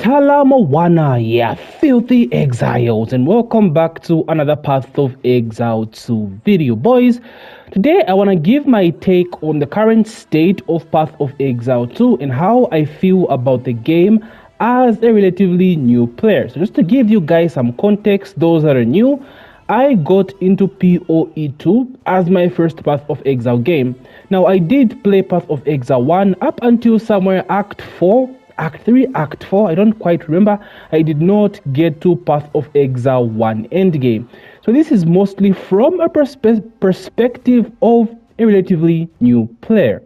Talamowana, yeah, filthy exiles, and welcome back to another Path of Exile 2 video. Boys, today I want to give my take on the current state of Path of Exile 2 and how I feel about the game as a relatively new player. So just to give you guys some context, those that are new, I got into PoE 2 as my first Path of Exile game. Now I did play Path of Exile 1 up until somewhere Act 4, Act 3, Act 4, I don't quite remember. I did not get to Path of Exile 1 Endgame. So this is mostly from a perspective of a relatively new player.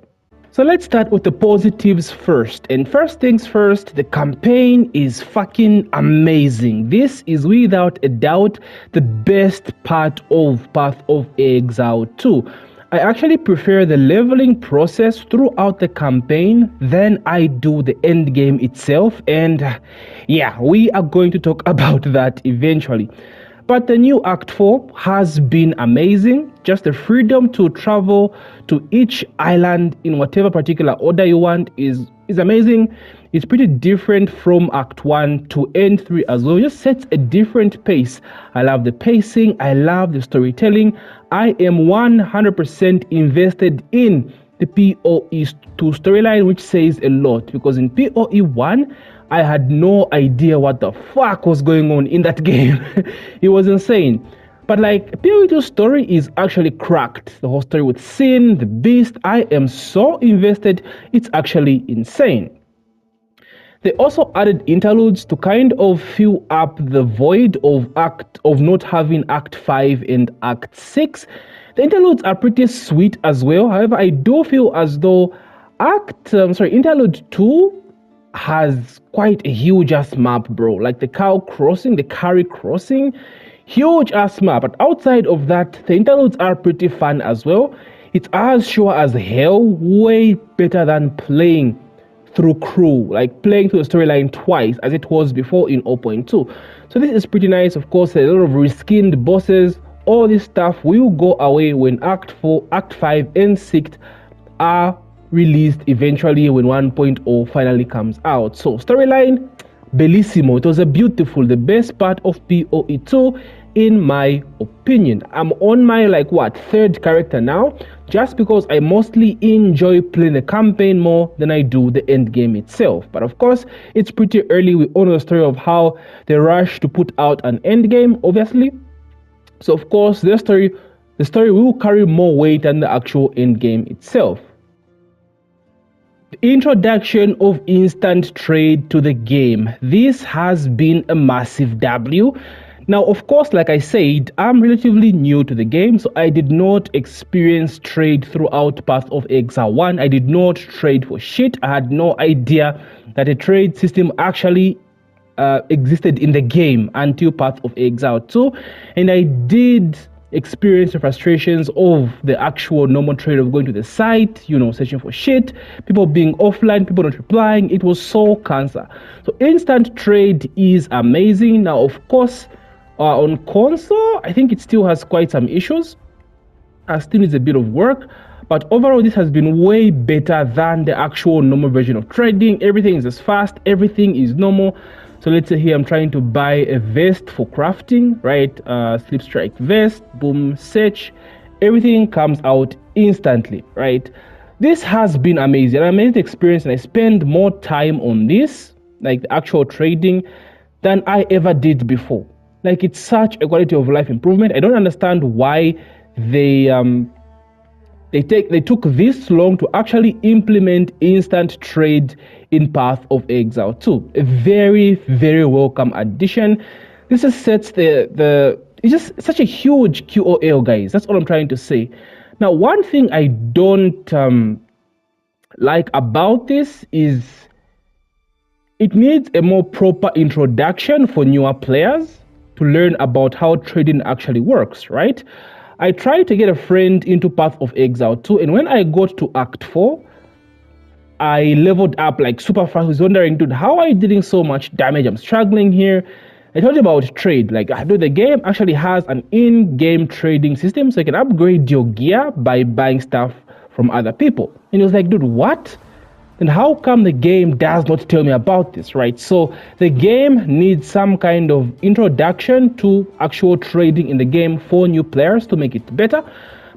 So let's start with the positives first. And first things first, the campaign is fucking amazing. This is without a doubt the best part of Path of Exile 2. I actually prefer the leveling process throughout the campaign than I do the end game itself, and yeah, we are going to talk about that eventually. But the new Act 4 has been amazing. Just the freedom to travel to each island in whatever particular order you want is amazing. It's pretty different from Act 1 to End 3 as well. It just sets a different pace. I love the pacing. I love the storytelling. I am 100% invested in the PoE 2 storyline, which says a lot, because in PoE 1, I had no idea what the fuck was going on in that game. It was insane. But like, PoE 2 story is actually cracked. The whole story with Sin, the Beast, I am so invested, it's actually insane. They also added interludes to kind of fill up the void of not having Act 5 and Act 6. The interludes are pretty sweet as well. However, I do feel as though Interlude 2 has quite a huge ass map, bro. Like the Carry crossing, huge ass map. But outside of that, the interludes are pretty fun as well. It's as sure as hell, way better than playing through crew, like playing through the storyline twice as it was before in 0.2. So this is pretty nice. Of course, a lot of reskinned bosses. All this stuff will go away when Act 4, Act 5 and 6 are released eventually when 1.0 finally comes out. So storyline, bellissimo. It was the best part of PoE 2 in my opinion. I'm on my third character now, just because I mostly enjoy playing the campaign more than I do the end game itself. But of course, it's pretty early. We all know the story of how they rushed to put out an end game, obviously. So of course, the story will carry more weight than the actual end game itself. The introduction of instant trade to the game. This has been a massive W. Now, of course, like I said, I'm relatively new to the game, so I did not experience trade throughout Path of Exile 1. I did not trade for shit. I had no idea that a trade system actually existed in the game until Path of Exile 2. And I did experience the frustrations of the actual normal trade of going to the site, searching for shit, people being offline, people not replying. It was so cancer. So instant trade is amazing. Now, of course, on console, I think it still has quite some issues. Still needs a bit of work, but overall this has been way better than the actual normal version of trading. Everything is as fast, everything is normal. So let's say here I'm trying to buy a vest for crafting, right? Sleep strike vest, boom, search, everything comes out instantly, right? This has been amazing, an amazing experience, and I spend more time on this, like the actual trading, than I ever did before. Like, it's such a quality of life improvement. I don't understand why they took this long to actually implement instant trade in Path of Exile 2. A very, very welcome addition. This just sets it's just such a huge QOL, guys. That's all I'm trying to say. Now, one thing I don't like about this is it needs a more proper introduction for newer players to learn about how trading actually works, right? I tried to get a friend into Path of Exile 2, and when I got to Act 4, I leveled up like super fast. I was wondering, dude, how are you dealing so much damage? I'm struggling here. I told you about trade. Like, the game actually has an in-game trading system, so you can upgrade your gear by buying stuff from other people. And he was like, dude, what? then how come the game does not tell me about this, right? So the game needs some kind of introduction to actual trading in the game for new players to make it better.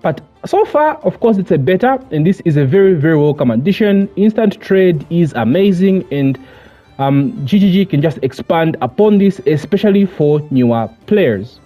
But so far, of course, it's a beta, and this is a very, very welcome addition. Instant trade is amazing, and GGG can just expand upon this, especially for newer players.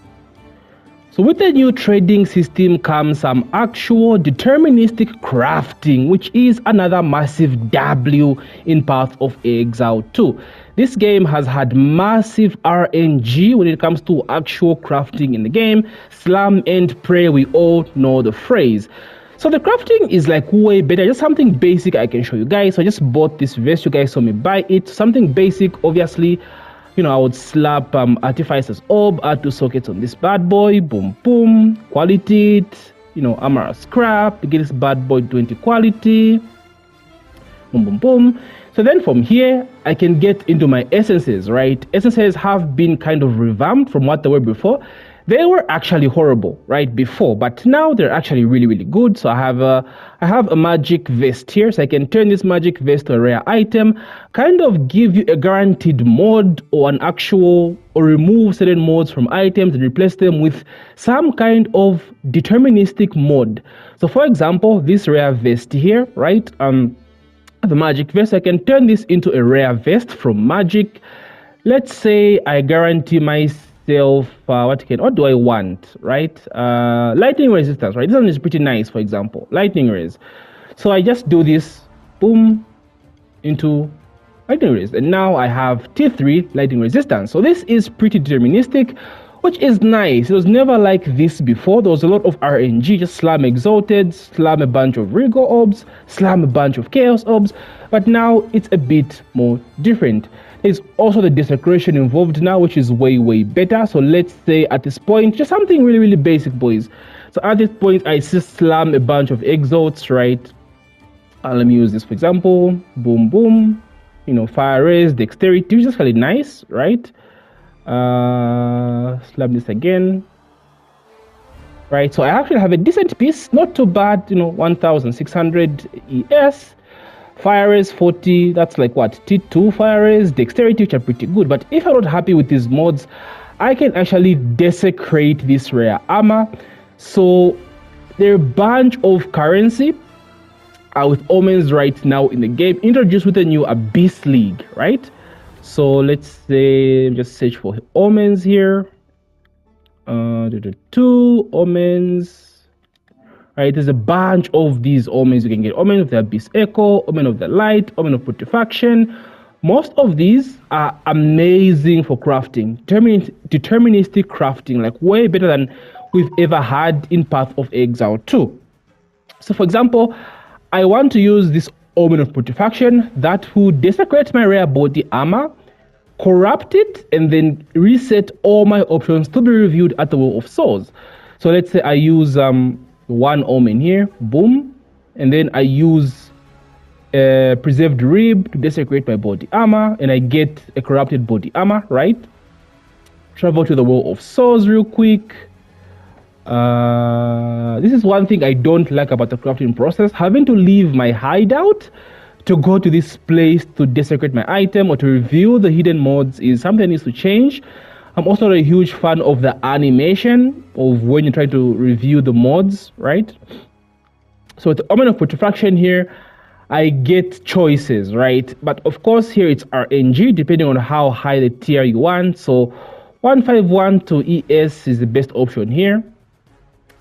So with the new trading system comes some actual deterministic crafting, which is another massive W in Path of Exile 2. This game has had massive RNG when it comes to actual crafting in the game. Slam and pray, we all know the phrase. So the crafting is like way better, just something basic I can show you guys. So I just bought this vest, you guys saw me buy it. Something basic, obviously. You know, I would slap Artificer's Orb, add 2 sockets on this bad boy, boom, boom, quality it, you know, Armor Scrap, get this bad boy 20 quality, boom, boom, boom. So then from here, I can get into my essences, right? Essences have been kind of revamped from what they were before. They were actually horrible, right, before, but now they're actually really, really good. So I have a magic vest here, so I can turn this magic vest to a rare item, kind of give you a guaranteed mod or an actual, or remove certain mods from items and replace them with some kind of deterministic mod. So for example, this rare vest here, right, the magic vest, I can turn this into a rare vest from magic. Let's say I guarantee myself what do I want, right? Lightning resistance, right? This one is pretty nice, for example, lightning rays. So I just do this, boom, into lightning rays, and now I have T3 lightning resistance. So this is pretty deterministic, which is nice. It was never like this before. There was a lot of RNG, just slam exalted, slam a bunch of Rigor orbs, slam a bunch of Chaos orbs, but now it's a bit more different. There's also the desecration involved now, which is way, way better. So let's say at this point, just something really, really basic, boys. So at this point, I just slam a bunch of exalts, right? Let me use this, for example, boom, boom, you know, fire raise, dexterity, which is really nice, right? Slam this again, right? So I actually have a decent piece, not too bad, you know, 1600 ES. Fire raise 40, that's like what, T2 fire raise, dexterity, which are pretty good. But if I'm not happy with these mods, I can actually desecrate this rare armor. So there are a bunch of currency with omens right now in the game, introduced with the new Abyss League, right? So let's say, just search for omens here. 2 omens. Right, there's a bunch of these omens you can get. Omen of the Abyss Echo, Omen of the Light, Omen of Putrefaction. Most of these are amazing for crafting. Deterministic crafting, like way better than we've ever had in Path of Exile 2. So for example, I want to use this Omen of Putrefaction that will desecrate my rare body armor, corrupt it, and then reset all my options to be reviewed at the Wheel of Souls. So let's say I use 1 omen here, boom, and then I use preserved rib to desecrate my body armor, and I get a corrupted body armor, right? Travel to the Wheel of Souls real quick. This is one thing I don't like about the crafting process. Having to leave my hideout to go to this place to desecrate my item or to review the hidden mods is something that needs to change. I'm also not a huge fan of the animation of when you try to review the mods, right? So with the Omen of Putrefaction here, I get choices, right? But of course here it's RNG depending on how high the tier you want. So 151 to ES is the best option here.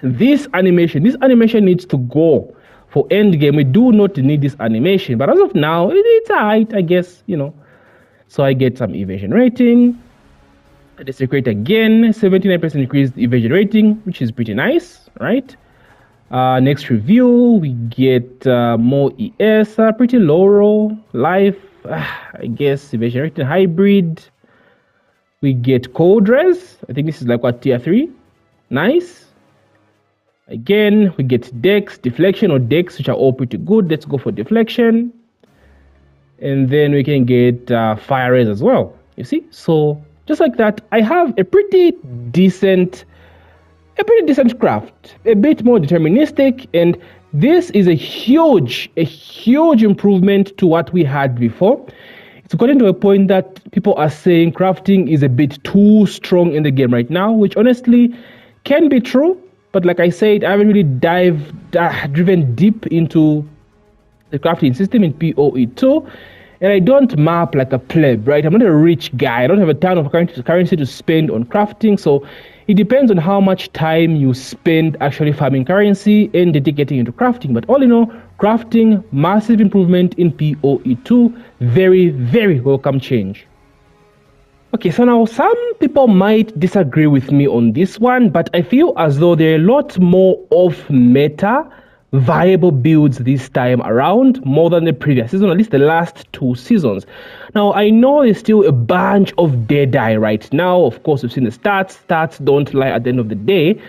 This animation needs to go for endgame. We do not need this animation, but as of now, it's alright, I guess, you know. So I get some evasion rating. I desecrate again, 79% increased evasion rating, which is pretty nice, right? Next review, we get more ES, pretty low roll, life, I guess, evasion rating, hybrid. We get cold res, I think this is like what, tier 3, nice. Again, we get dex, deflection or dex, which are all pretty good. Let's go for deflection. And then we can get fire res as well, you see? So just like that, I have a pretty decent craft, a bit more deterministic, and This is a huge improvement to what we had before. It's gotten to a point that people are saying crafting is a bit too strong in the game right now, which honestly can be true. But like I said, I haven't really driven deep into the crafting system in PoE2, and I don't map like a pleb, right? I'm not a rich guy. I don't have a ton of currency to spend on crafting, so it depends on how much time you spend actually farming currency and dedicating into crafting. But all in all, crafting, massive improvement in PoE2, very welcome change. Okay, so now some people might disagree with me on this one, but I feel as though there are a lot more of meta viable builds this time around, more than the previous season, at least the last 2 seasons. Now, I know there's still a bunch of dead-eye right now. Of course, we've seen the stats don't lie at the end of the day,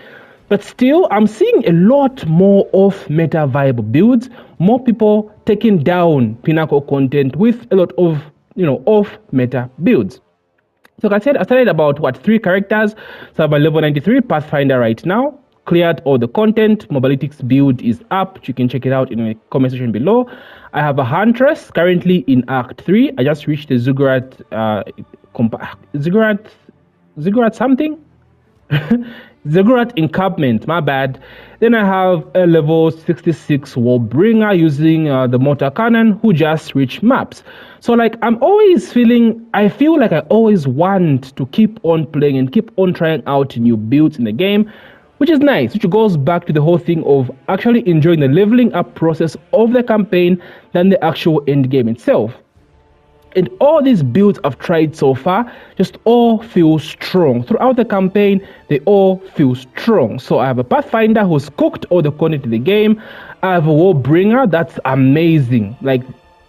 but still, I'm seeing a lot more of meta viable builds, more people taking down pinnacle content with a lot of, off meta builds. So like I said, I started about 3 characters. So I'm at level 93 Pathfinder right now. Cleared all the content. MOBALYTICS build is up. You can check it out in the comment section below. I have a Huntress currently in Act 3. I just reached the Ziggurat something. Ziggurat encampment, my bad. Then I have a level 66 Warbringer using the mortar cannon who just reached maps. So like I feel like I always want to keep on playing and keep on trying out new builds in the game, which is nice, which goes back to the whole thing of actually enjoying the leveling up process of the campaign than the actual end game itself. And all these builds I've tried so far just all feel strong. Throughout the campaign, they all feel strong. So I have a Pathfinder who's cooked all the content in the game. I have a Warbringer that's amazing. Like,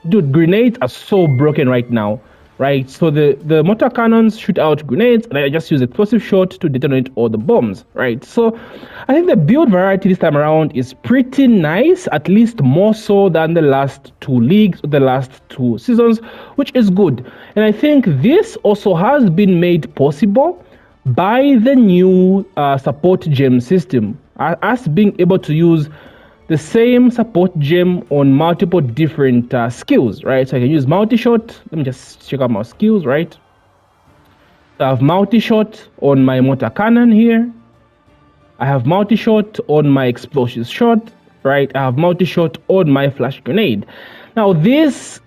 dude, grenades are so broken right now, right? So the mortar cannons shoot out grenades, and I just use explosive shot to detonate all the bombs, right? So I think the build variety this time around is pretty nice, at least more so than the last 2 leagues or the last 2 seasons, which is good. And I think this also has been made possible by the new support gem system. Us being able to use the same support gem on multiple different skills, right? So I can use multi-shot. Let me just check out my skills, right? So I have multi-shot on my mortar cannon here. I have multi-shot on my explosive shot, right? I have multi-shot on my flash grenade. Now this,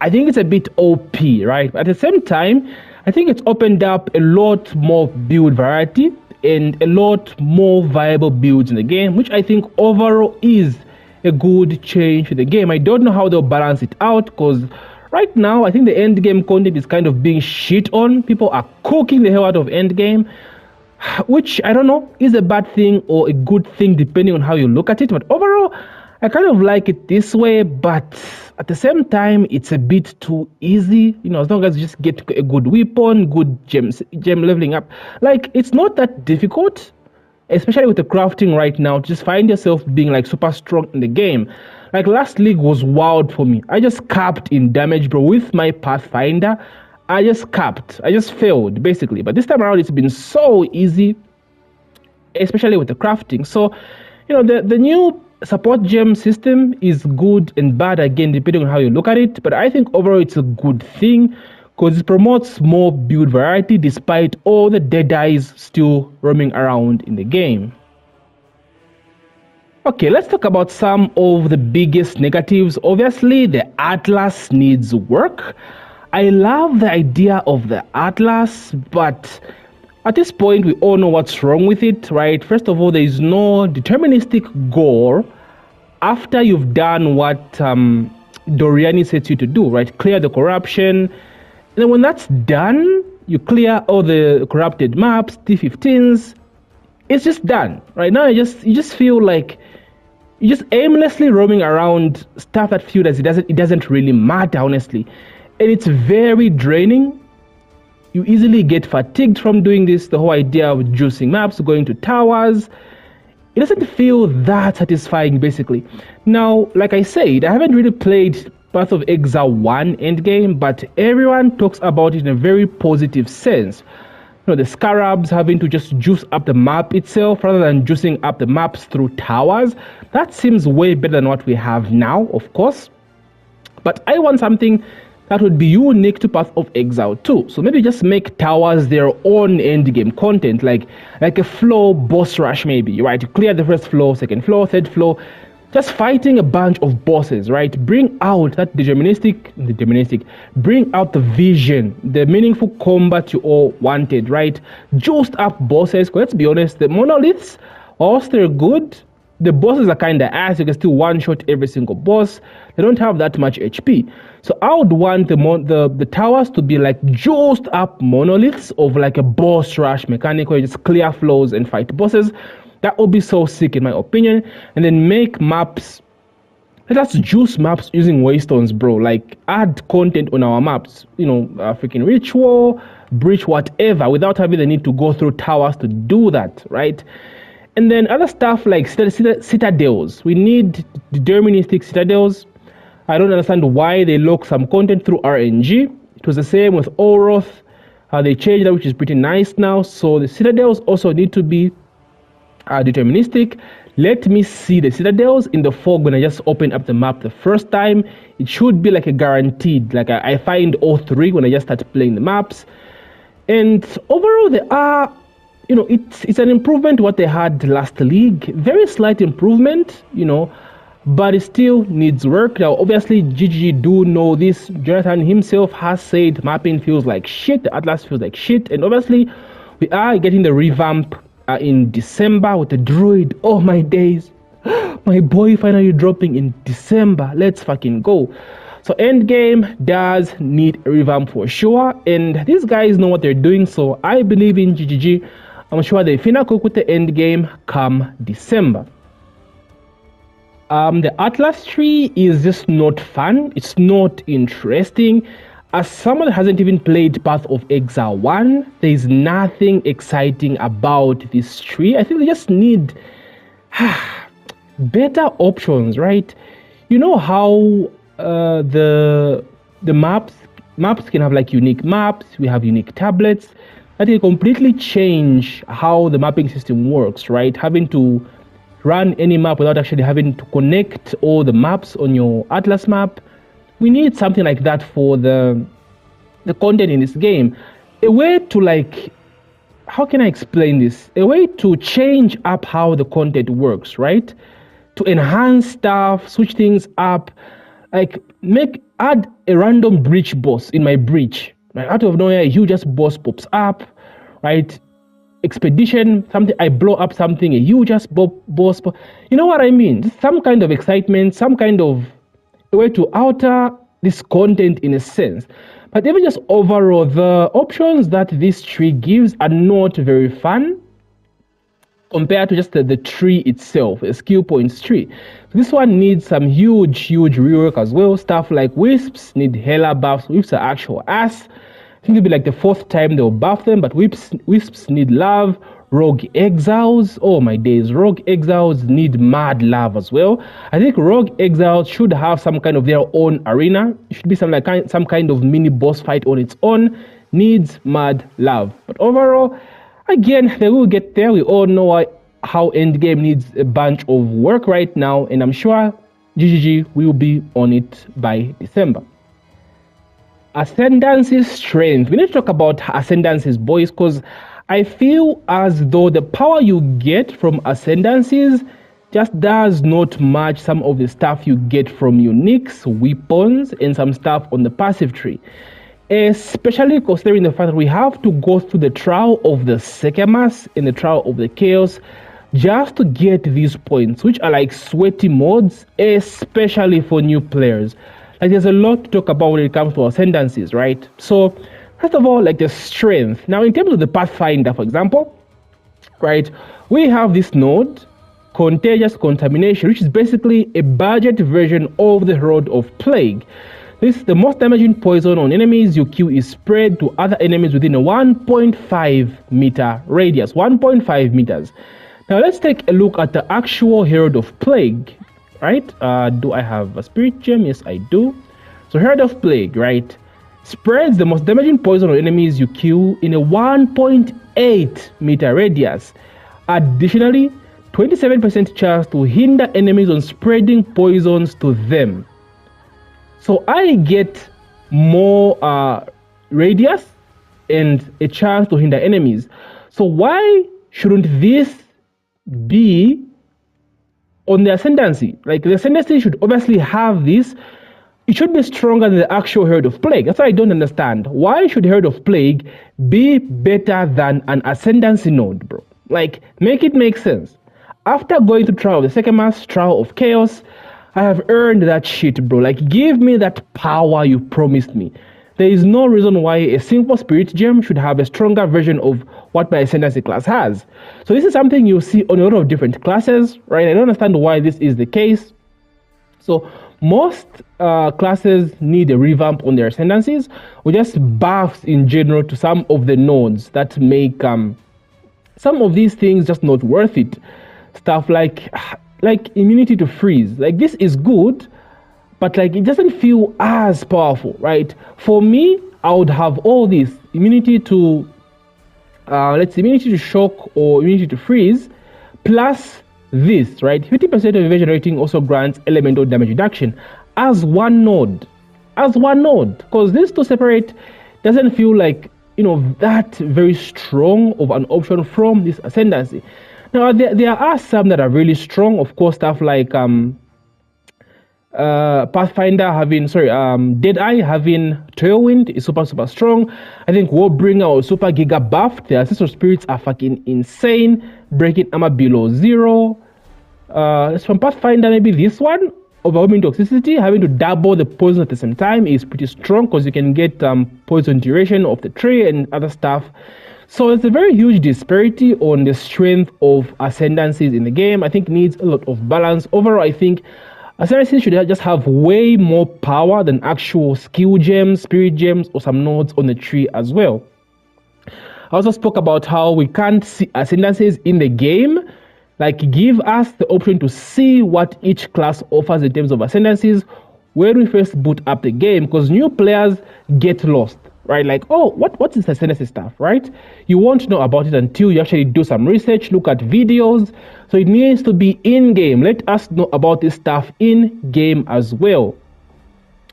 I think it's a bit OP, right? But at the same time, I think it's opened up a lot more build variety and a lot more viable builds in the game, which I think overall is a good change to the game. I don't know how they'll balance it out, because right now I think the end game content is kind of being shit on. People are cooking the hell out of end game, which I don't know is a bad thing or a good thing depending on how you look at it. But overall, I kind of like it this way, but at the same time, it's a bit too easy. As long as you just get a good weapon, good gem leveling up. Like, it's not that difficult, especially with the crafting right now, to just find yourself being like super strong in the game. Like, last league was wild for me. I just capped in damage, bro, with my Pathfinder. I just capped. I just failed, basically. But this time around, it's been so easy, especially with the crafting. So, the new support gem system is good and bad, again, depending on how you look at it. But I think overall it's a good thing, because it promotes more build variety despite all the dead eyes still roaming around in the game. Okay, let's talk about some of the biggest negatives. Obviously, the Atlas needs work. I love the idea of the Atlas, but at this point, we all know what's wrong with it, right? First of all, there is no deterministic goal after you've done what Doriani sets you to do, right? Clear the corruption. And then when that's done, you clear all the corrupted maps, T15s. It's just done. Right now, you just feel like you're just aimlessly roaming around stuff that feels as it doesn't really matter, honestly. And it's very draining. You easily get fatigued from doing this, the whole idea of juicing maps, going to towers. It doesn't feel that satisfying, basically. Now, like I said, I haven't really played Path of Exile 1 endgame, but everyone talks about it in a very positive sense. the scarabs having to just juice up the map itself rather than juicing up the maps through towers. That seems way better than what we have now, of course. But I want something that would be unique to Path of Exile 2. So maybe just make towers their own endgame content, like a floor boss rush maybe, right? You clear the first floor, second floor, third floor, just fighting a bunch of bosses, right? Bring out that deterministic, bring out the vision, the meaningful combat you all wanted, right? Juiced up bosses. Let's be honest, the monoliths, whilst they're good, the bosses are kind of ass. You can still one-shot every single boss. They don't have that much HP. So I would want the towers to be like juiced up monoliths of like a boss rush mechanic where you just clear floors and fight bosses. That would be so sick in my opinion. And then make maps. Let us juice maps using waystones, bro. Like add content on our maps. Freaking ritual, breach, whatever, without having the need to go through towers to do that, right? And then other stuff like citadels. We need deterministic citadels. I don't understand why they lock some content through RNG. It was the same with Oroth. They changed that, which is pretty nice now. So the citadels also need to be deterministic. Let me see the citadels in the fog when I just open up the map the first time. It should be like a guaranteed. Like I find all three when I just start playing the maps. And overall, they are, it's an improvement to what they had last league. Very slight improvement, but it still needs work. Now, obviously, GGG do know this. Jonathan himself has said mapping feels like shit. The Atlas feels like shit. And obviously, we are getting the revamp in December with the Druid. Oh, my days. My boy finally dropping in December. Let's fucking go. So Endgame does need a revamp for sure. And these guys know what they're doing. So I believe in GGG. I'm sure they finna cook with the Endgame come December. The Atlas tree is just not fun. It's not interesting. As someone that hasn't even played Path of Exile 1, there is nothing exciting about this tree. I think they just need better options, right? You know how the maps can have like unique maps. We have unique tablets. That can completely change how the mapping system works, right? Having to run any map without actually having to connect all the maps on your Atlas map. We need something like that for the content in this game. A way to like, how can I explain this? A way to change up how the content works, right? To enhance stuff, switch things up, like add a random breach boss in my breach. Right? Out of nowhere, a huge boss pops up, right? Expedition, something, I blow up something, a huge boss. You know what I mean? Some kind of excitement, some kind of a way to alter this content in a sense. But even just overall, the options that this tree gives are not very fun compared to just the tree itself, a skill points tree. So this one needs some huge rework as well. Stuff like wisps need hella buffs. Wisps are actual ass. I think it'll be like the 4th time they'll buff them, but wisps need love. Rogue exiles, oh my days, rogue exiles need mad love as well. I think rogue exiles should have some kind of their own arena. It should be some kind of mini boss fight on its own. Needs mad love. But overall, again, they will get there. We all know how Endgame needs a bunch of work right now, and I'm sure GGG will be on it by December. Ascendancy Strength. We need to talk about Ascendancies, boys, because I feel as though the power you get from Ascendancies just does not match some of the stuff you get from uniques, weapons, and some stuff on the passive tree. Especially considering the fact that we have to go through the trial of the Sekemas and the trial of the Chaos just to get these points, which are like sweaty mods, especially for new players. Like there's a lot to talk about when it comes to Ascendancies, right? So first of all, like the strength. Now, in terms of the Pathfinder, for example, right, we have this node, Contagious Contamination, which is basically a budget version of the Rod of Plague. This is the most damaging poison on enemies you kill is spread to other enemies within a 1.5 meter radius, 1.5 meters. Now, let's take a look at the actual Herald of Plague, right? Do I have a Spirit Gem? Yes, I do. So, Herald of Plague, right? spreads the most damaging poison on enemies you kill in a 1.8 meter radius. Additionally, 27% chance to hinder enemies on spreading poisons to them. So I get more radius and a chance to hinder enemies. So why shouldn't this be on the Ascendancy? Like, the Ascendancy should obviously have this. It should be stronger than the actual Herd of Plague. That's what I don't understand. Why should Herd of Plague be better than an Ascendancy node, bro? Like, make it make sense. After going to Trial of the Second Mass, Trial of Chaos, I have earned that shit, bro. Like, give me that power you promised me. There is no reason why a simple Spirit Gem should have a stronger version of what my Ascendancy class has. So this is something you see on a lot of different classes, right? I don't understand why this is the case. So most classes need a revamp on their Ascendancies, or just buffs in general to some of the nodes that make some of these things just not worth it. Stuff like immunity to freeze. Like, this is good, but like, it doesn't feel as powerful, right? For me, I would have all this immunity to let's say immunity to shock or immunity to freeze, plus this, right? 50% of evasion rating also grants elemental damage reduction as one node. Because these two separate doesn't feel like, you know, that very strong of an option from this Ascendancy. Now, there are some that are really strong. Of course, stuff like Pathfinder having, Deadeye having Tailwind is super strong. I think Warbringer or Super Giga buffed. The Ancestral Spirits are fucking insane. Breaking armor below 0. From Pathfinder, maybe this one, Overwhelming Toxicity, having to double the poison at the same time is pretty strong, because you can get poison duration of the tree and other stuff. So it's a very huge disparity on the strength of Ascendancies in the game. I think it needs a lot of balance. Overall, I think Ascendancies should just have way more power than actual skill gems, spirit gems, or some nodes on the tree as well. I also spoke about how we can't see Ascendancies in the game. Like, give us the option to see what each class offers in terms of Ascendancies when we first boot up the game, because new players get lost, right? Like, oh, what is Ascendancy stuff, right? You won't know about it until you actually do some research, look at videos. So it needs to be in-game. Let us know about this stuff in-game as well.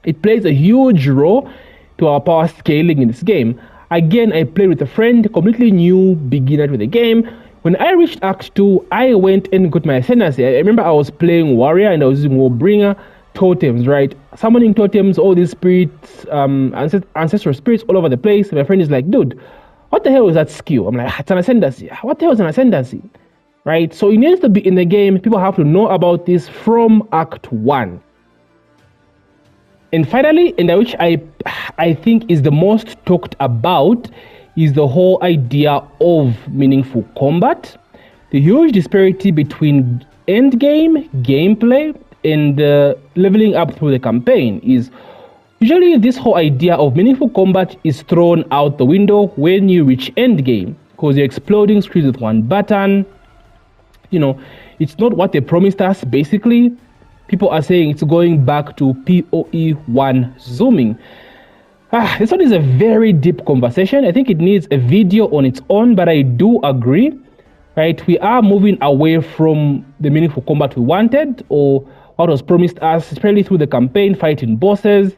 It plays a huge role to our power scaling in this game. Again, I played with a friend, completely new beginner to the game. When I reached Act 2, I went and got my Ascendancy. I remember I was playing Warrior and I was using Warbringer totems, right? Summoning totems, all these spirits, ancestral spirits all over the place. My friend is like, dude, what the hell is that skill? I'm like, it's an Ascendancy. What the hell is an Ascendancy? Right? So it needs to be in the game. People have to know about this from Act 1. And finally, and which I think is the most talked about, is the whole idea of meaningful combat. The huge disparity between endgame gameplay and leveling up through the campaign is usually this whole idea of meaningful combat is thrown out the window when you reach endgame, because you're exploding screens with one button. You know, it's not what they promised us, basically. People are saying it's going back to PoE 1 zooming. This one is a very deep conversation. I think it needs a video on its own, but I do agree, right? We are moving away from the meaningful combat we wanted, or what was promised us, especially through the campaign, fighting bosses.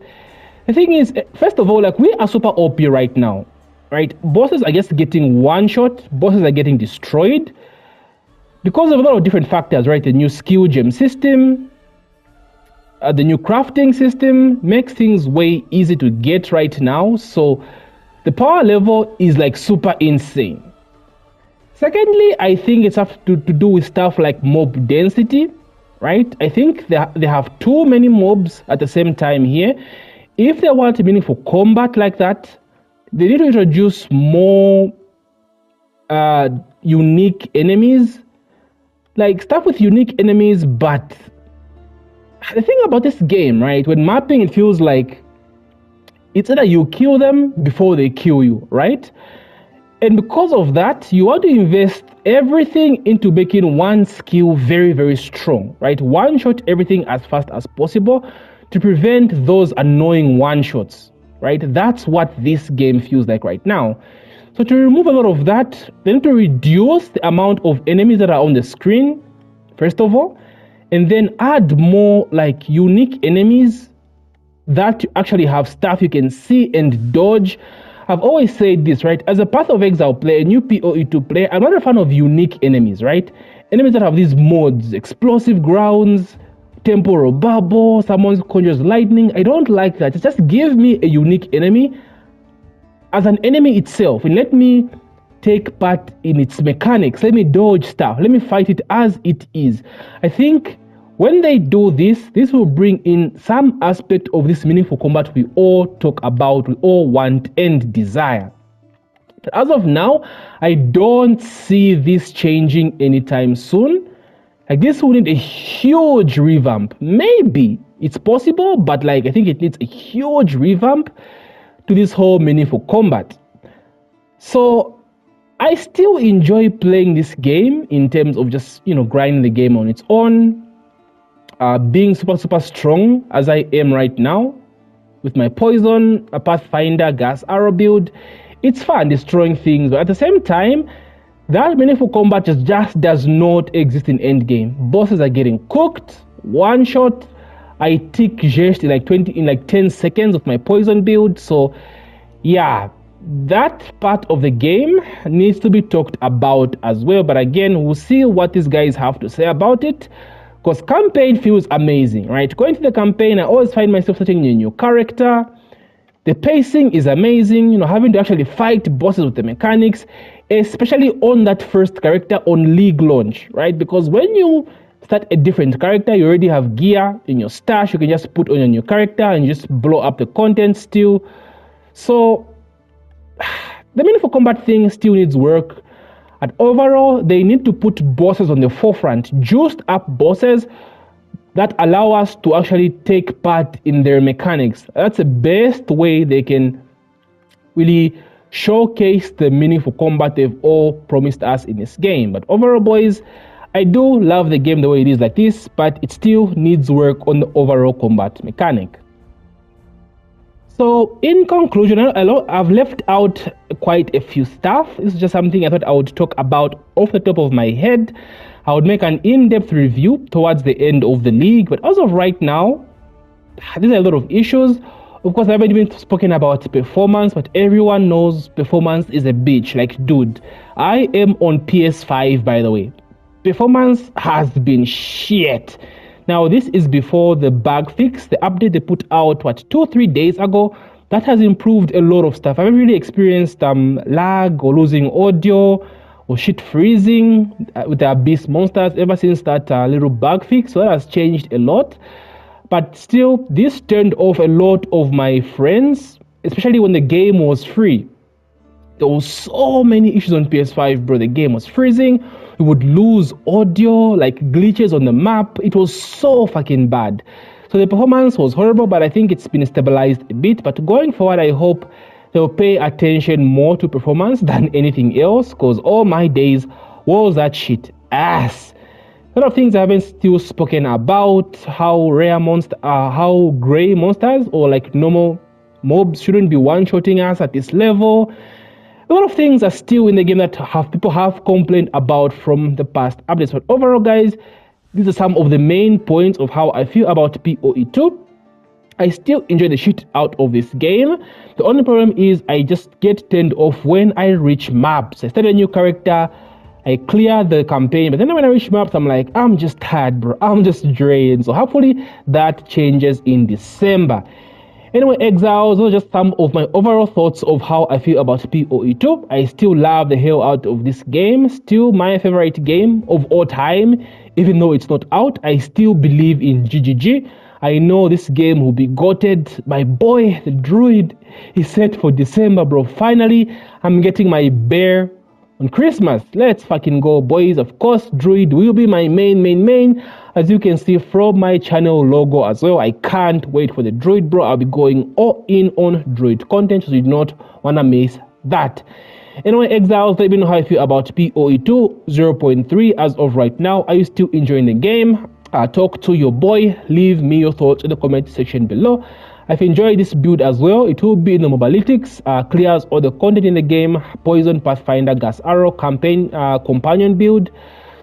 The thing is, first of all, like, we are super OP right now, right? Bosses are just getting one shot, bosses are getting destroyed because of a lot of different factors, right? The new skill gem system, the new crafting system makes things way easy to get right now. So the power level is like super insane. Secondly, I think it's have to do with stuff like mob density, right? I think they have too many mobs at the same time here. If they want meaningful combat like that, they need to introduce more unique enemies, like stuff with unique enemies. But the thing about this game, right, when mapping, it feels like it's either you kill them before they kill you, right? And because of that, you want to invest everything into making one skill very, very strong, right? One shot everything as fast as possible to prevent those annoying one shots, right? That's what this game feels like right now. So to remove a lot of that, they need to reduce the amount of enemies that are on the screen, first of all, and then add more like unique enemies that actually have stuff you can see and dodge. I've always said this, right? As a Path of Exile player, a new PoE2 player, I'm not a fan of unique enemies, right? Enemies that have these mods, explosive grounds, temporal bubble, someone conjures lightning. I don't like that. Just give me a unique enemy as an enemy itself and let me take part in its mechanics. Let me dodge stuff. Let me fight it as it is. I think when they do this, this will bring in some aspect of this meaningful combat we all talk about, we all want and desire. But as of now, I don't see this changing anytime soon. Like, this will need a huge revamp. Maybe it's possible, but like, I think it needs a huge revamp to this whole meaningful combat. So I still enjoy playing this game in terms of just, grinding the game on its own, being super strong as I am right now with my poison, a pathfinder, gas arrow build. It's fun destroying things, but at the same time, that meaningful combat just does not exist in Endgame. Bosses are getting cooked, one shot. I tick just in like 10 seconds of my poison build. So yeah, that part of the game needs to be talked about as well. But again, we'll see what these guys have to say about it, because campaign feels amazing, right? Going to the campaign, I always find myself starting a new character. The pacing is amazing, having to actually fight bosses with the mechanics, especially on that first character on League launch, right? Because when you start a different character, you already have gear in your stash, you can just put on your new character and just blow up the content still. So the meaningful combat thing still needs work. And overall, they need to put bosses on the forefront, juiced up bosses that allow us to actually take part in their mechanics. That's the best way they can really showcase the meaningful combat they've all promised us in this game. But overall, boys, I do love the game the way it is like this, but it still needs work on the overall combat mechanic. So in conclusion, I've left out quite a few stuff. This is just something I thought I would talk about off the top of my head. I would make an in-depth review towards the end of the league, but as of right now, there's a lot of issues. Of course, I haven't even spoken about performance, but everyone knows performance is a bitch. Like, dude, I am on PS5, by the way. Performance has been shit. Now, this is before the bug fix, the update they put out, 2-3 days ago. That has improved a lot of stuff. I haven't really experienced lag or losing audio or shit freezing with the Abyss monsters ever since that little bug fix. So that has changed a lot. But still, this turned off a lot of my friends, especially when the game was free. There was so many issues on PS5, bro. The game was freezing. We would lose audio, like glitches on the map. It was so fucking bad. So the performance was horrible, but I think it's been stabilized a bit. But going forward, I hope they'll pay attention more to performance than anything else, because all my days was that shit ass. A lot of things I haven't still spoken about, how rare monsters, how gray monsters or like normal mobs shouldn't be one-shotting us at this level. A lot of things are still in the game that people have complained about from the past updates. But overall, guys, these are some of the main points of how I feel about PoE2. I still enjoy the shit out of this game. The only problem is I just get turned off when I reach maps. I start a new character, I clear the campaign, but then when I reach maps, I'm like, I'm just tired, bro. I'm just drained. So hopefully that changes in December. Anyway, Exiles, those are just some of my overall thoughts of how I feel about PoE2. I still love the hell out of this game. Still my favorite game of all time. Even though it's not out, I still believe in GGG. I know this game will be goated. My boy, the Druid, is set for December, bro. Finally, I'm getting my bear on Christmas. Let's fucking go, boys. Of course, Druid will be my main. As you can see from my channel logo as well. I can't wait for the Druid, bro. I'll be going all in on Druid content, so you do not want to miss that. Anyway, Exiles, let me know how you feel about PoE2 0.3 as of right now. Are you still enjoying the game? talk to your boy. Leave me your thoughts in the comment section below. I've enjoyed this build as well. It will be in the MOBALYTICS, clears all the content in the game, Poison, Pathfinder, Gas Arrow, Campaign, Companion build.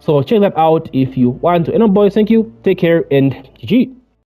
So check that out if you want to. And boys, thank you, take care, and GG.